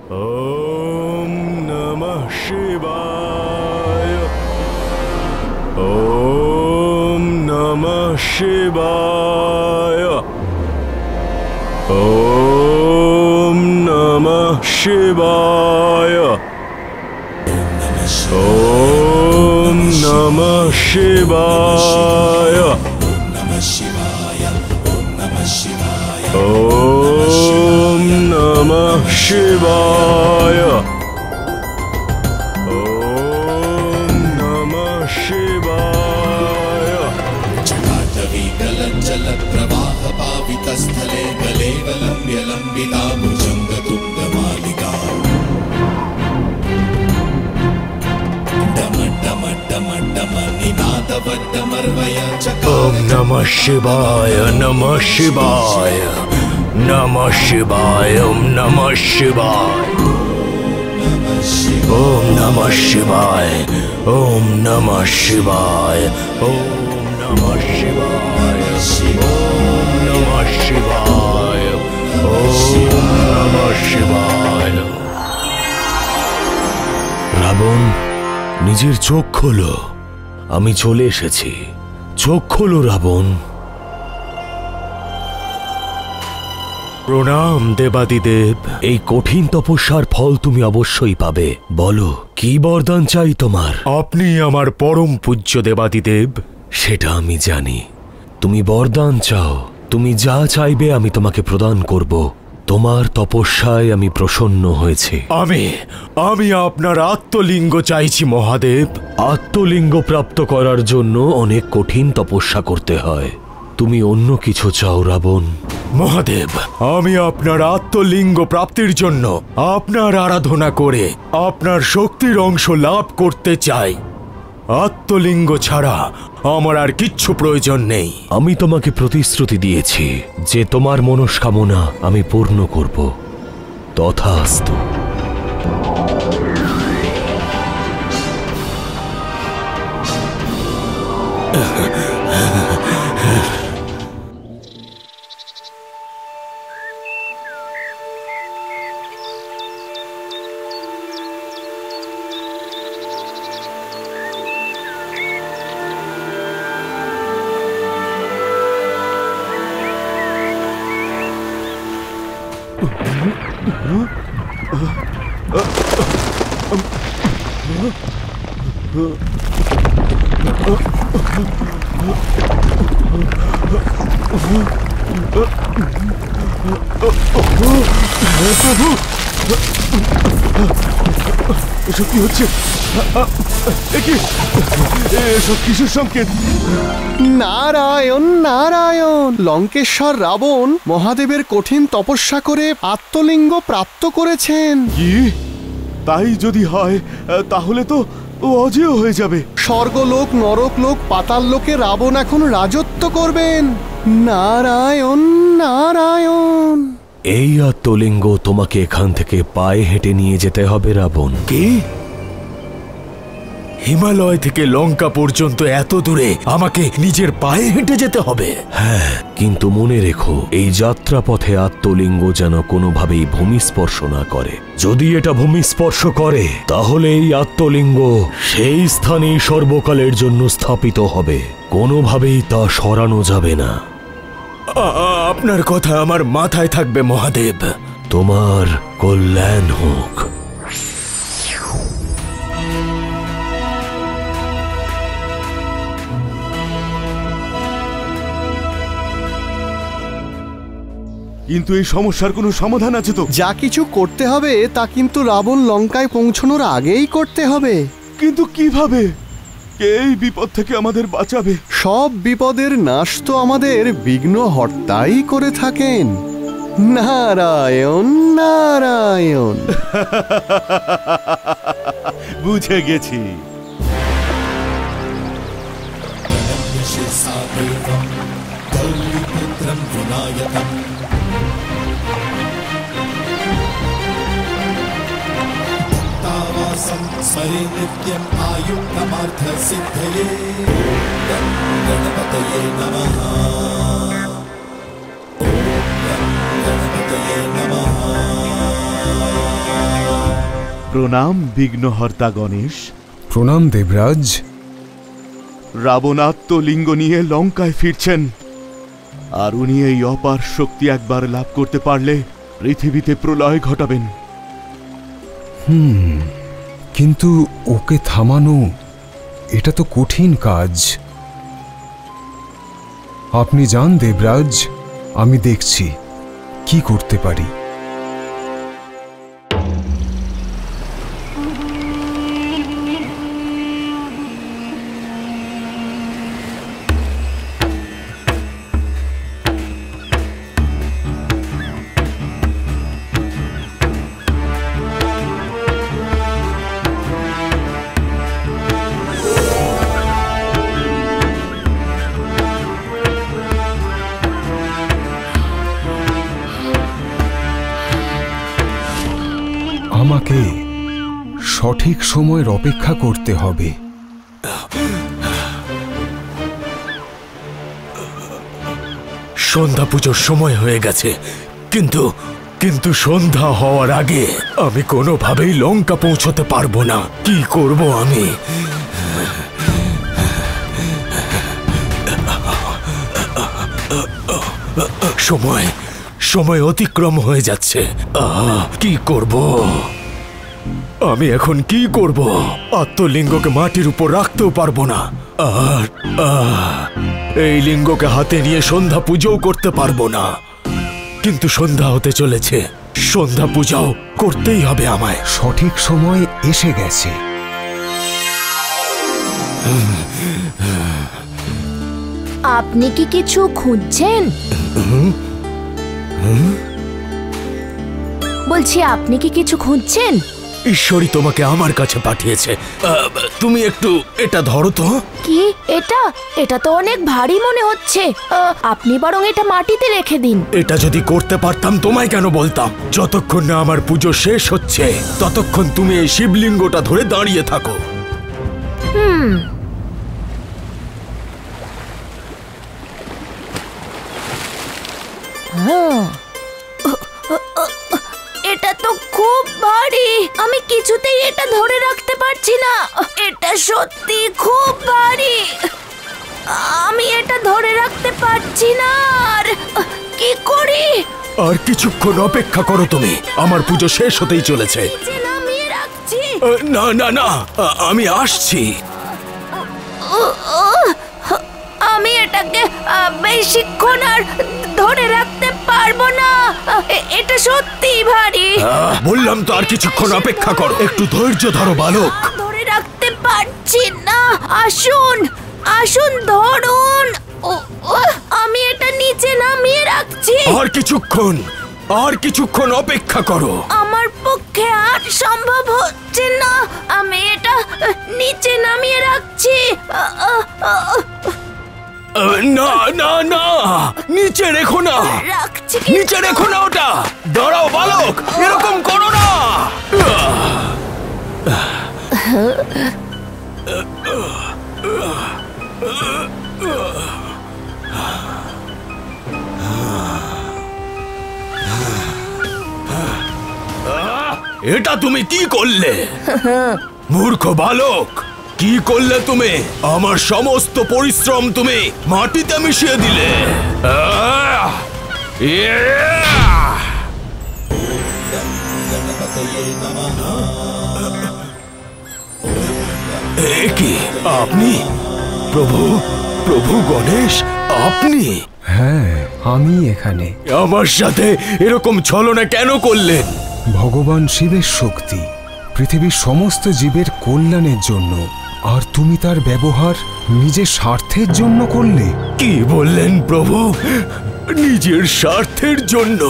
ओम नमः शिवाय। ओम नमः शिवाय। ओम नमः शिवाय। ओम नमः शिवाय। ओम नमः शिवाय। ओम नमः शिवाय। जटाटवी गलज्जल प्रवाह पावितस्थले गलेव लम्ब्य लम्बिता भुजङ्ग तुङ्गमालिका डम डम डम डम निनादवड्डमर्वय ओम नमः शिवाय नमः शिवाय नमः शिवाय ओम नमः शिवाय। ओम नमः शिवाय ओम नमः शिवाय ओम नमः शिवाय ओम नमः शिवाय ओम नमः शिवाय। রাবণ, নিজের চোখ খোলো, আমি চলে এসেছি। চোখ খোলো রাবণ। প্রণাম দেবাদিদেব। এই কঠিন তপস্যার ফল তুমি অবশ্যই পাবে। বলো, কি বরদান চাই তোমার? আপনি আমার পরম পূজ্য দেবাদিদেব। সেটা আমি জানি। তুমি বরদান চাও, তুমি যা চাইবে আমি তোমাকে প্রদান করব। তোমার তপস্যায় আমি প্রসন্ন হয়েছি। আমি আপনার আত্মলিঙ্গ চাইছি মহাদেব। আত্মলিঙ্গ প্রাপ্ত করার জন্য অনেক কঠিন তপস্যা করতে হয়। তুমি অন্য কিছু চাও রাবণ? মহাদেব, আমি আপনার আত্মলিঙ্গ প্রাপ্তির জন্য আপনার আরাধনা করে আপনার শক্তির অংশ লাভ করতে চাই। আত্মলিঙ্গ ছাড়া আমার আর কিচ্ছু প্রয়োজন নেই। আমি তোমাকে প্রতিশ্রুতি দিয়েছি যে তোমার মনস্কামনা আমি পূর্ণ করব। তথাস্তু। এসব কি হচ্ছে? এসব কিসের সংকেত? নারায়ণ নারায়ণ। লঙ্কেশ্বর রাবণ মহাদেবের কঠিন তপস্যা করে আত্মলিঙ্গ প্রাপ্ত করেছেন। কি? তাই যদি হয় তাহলে তো ও অজেয় হয়ে যাবে। স্বর্গলোক, নরকলোক, পাতাল লোকে রাবণ এখন রাজত্ব করবেন। নারায়ণ নারায়ণ। এই আত্মলিঙ্গ তোমাকে এখান থেকে পায়ে হেঁটে নিয়ে যেতে হবে রাবণ। কি? হিমালয় থেকে লঙ্কা পর্যন্ত এত দূরে আমাকে নিজের পায়ে হেঁটে যেতে হবে? হ্যাঁ, কিন্তু মনে রেখো, এই যাত্রা পথে আত্মলিঙ্গ যেন কোনোভাবেই ভূমিস্পর্শ না করে। যদি এটা ভূমিস্পর্শ করে তাহলে এই আত্মলিঙ্গ সেই স্থানেই সর্বকালের জন্য স্থাপিত হবে। কোনোভাবেই তা সরানো যাবে না। আপনার কথা আমার মাথায় থাকবে মহাদেব। তোমার কল্যাণ হোক। কিন্তু এই সমস্যার কোনো সমাধান আছে তো? যা কিছু করতে হবে তা কিন্তু রাবণ লঙ্কায় পৌঁছানোর আগেই করতে হবে। কিন্তু কিভাবে? কে এই বিপদ থেকে আমাদের বাঁচাবে? সব বিপদের নাশ তো আমাদের বিঘ্নহর্তাই করে থাকেন। নারায়ণ নারায়ণ। বুঝে গেছি। स्मरे नित्यम् आयुक्तमार्थ सिद्धये गणपतये नमः। गणपतये नमः। প্রণাম বিঘ্নহর্তা গণেশ। প্রণাম দেবরাজ। রাবণাত্ম লিঙ্গ নিয়ে লঙ্কায় ফিরছেন, আর উনি এই অপার শক্তি একবার লাভ করতে পারলে পৃথিবীতে প্রলয় ঘটাবেন। কিন্তু ওকে থামানো এটা তো কঠিন কাজ। আপনি যান দেবরাজ, আমি দেখছি কি করতে পারি। আমাকে সঠিক সময়ের অপেক্ষা করতে হবে। সন্ধ্যা পুজোর সময় হয়ে গেছে, কিন্তু সন্ধ্যা হওয়ার আগে আমি কোনোভাবেই লঙ্কা পৌঁছতে পারবো না। কি করব আমি? সময় অতিক্রম হয়ে যাচ্ছে। কি করব আমি এখন? কি করব? আত্মলিঙ্গকে মাটির উপর রাখতেও পারবো না, আর এই লিঙ্গকে হাতে নিয়ে সন্ধ্যা পূজাও করতে পারবো না। কিন্তু সন্ধ্যা হতে চলেছে, সন্ধ্যা পূজাও করতেই হবে আমায়। সঠিক সময় এসে গেছে। আপনি কি কিছু খুঁজছেন? বলছি, আপনি কি কিছু খুঁজছেন? ঈশ্বরই তোমাকে আমার কাছে পাঠিয়েছে। তুমি একটু এটা ধরো তো। কি এটা? এটা তো অনেক ভারী মনে হচ্ছে। আপনি বরং এটা মাটিতে রেখে দিন। এটা যদি করতে পারতাম তোমায় কেন বলতাম? যতক্ষণ না আমার পুজো শেষ হচ্ছে ততক্ষণ তুমি এই শিবলিঙ্গটা ধরে দাঁড়িয়ে থাকো। এটা তো খুব ভারী, আমি কিছুতেই এটা ধরে রাখতে পারছি না। এটা সত্যি খুব ভারী, আমি এটা ধরে রাখতে পারছি না। আর কি করি? আর কিছুক্ষণ অপেক্ষা করো তুমি, আমার পুজো শেষ হতেই চলেছে। নামিয়ে রাখছি। না না না, আমি আসছি। আমি এটাকে বেশিক্ষণ আর ধরে রাখতে পারবো না, এটা সত্যি ভারী। বললাম তো আর কিছুক্ষণ অপেক্ষা করো, একটু ধৈর্য ধরো বালক। ধরে রাখতে পারছি না। আসুন আসুন, ধরুন। আমি এটা নিচে নামিয়ে রাখছি। আর কিছুক্ষণ অপেক্ষা করো। আমার পক্ষে আর সম্ভব হচ্ছে না, আমি এটা নিচে নামিয়ে রাখছি। না না না, নিচে রেখো না, রাখছি। নিচে রেখো না ওটা। দাঁড়াও বালক, এরকম করো না। এটা তুমি কি করলে? মূর্খ বালক, কি করলে তুমি? আমার সমস্ত পরিশ্রম তুমি মাটিতে মিশিয়ে দিলে। কি আপনি? প্রভু গণেশ, আপনি? হ্যাঁ, আমি এখানে। আমার সাথে এরকম ছলনা কেন করলেন? ভগবান শিবের শক্তি পৃথিবীর সমস্ত জীবের কল্যাণের জন্য, আর তুমি তার ব্যবহার নিজের স্বার্থের জন্য করলে। কি বললেন প্রভু? নিজের স্বার্থের জন্য?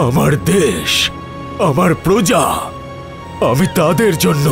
আমার দেশ, আমার প্রজা, আমি তাদের জন্য,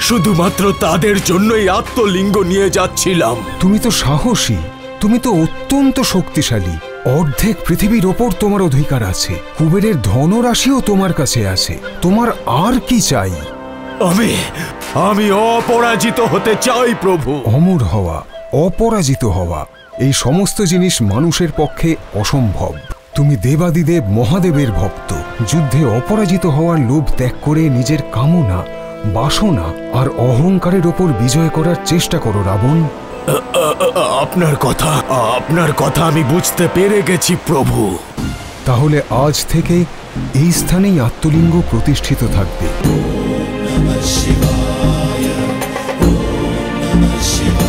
শুধুমাত্র তাদের জন্যই আত্মলিঙ্গ নিয়ে যাচ্ছিলাম। তুমি তো সাহসী, তুমি তো অত্যন্ত শক্তিশালী। অর্ধেক পৃথিবীর ওপর তোমার অধিকার আছে, কুবেরের ধনরাশিও তোমার কাছে আছে। তোমার আর কি চাই? আমি অপরাজিত হতে চাই প্রভু। অমর হওয়া, অপরাজিত হওয়া, এই সমস্ত জিনিস মানুষের পক্ষে অসম্ভব। তুমি দেবাদিদেব মহাদেবের ভক্ত, যুদ্ধে অপরাজিত হওয়ার লোভ ত্যাগ করে নিজের কামনা, বাসনা আর অহংকারের ওপর বিজয় করার চেষ্টা করো রাবণ। আপনার কথা আমি বুঝতে পেরে গেছি প্রভু। তাহলে আজ থেকে এই স্থানেই আত্মলিঙ্গ প্রতিষ্ঠিত থাকবে। নমঃ শিবায়, ওম নমঃ শিবায়।